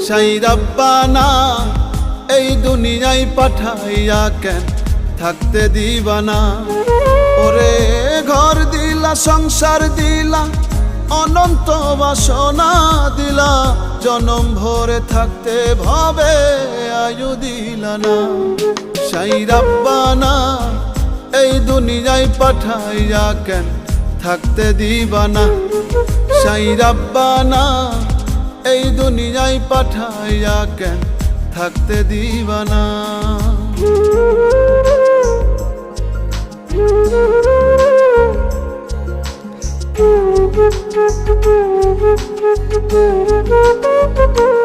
সাই রাব্বানা এই দুনিয়ায় পাঠাইয়া কেন থাকতে দিবানা। ওরে ঘর দিলা, সংসার দিলা, অনন্ত বাসনা দিলা, জনম ভরে থাকতে ভাবে আয়ু দিলা না। সাই রাব্বানা এই দুনিয়ায় পাঠাইয়া কেন থাকতে দিবানা। সাই রাব্বানা এই দুনিয়ায় পাঠাইয়া কেন থাকতে দিবানা। Thank you.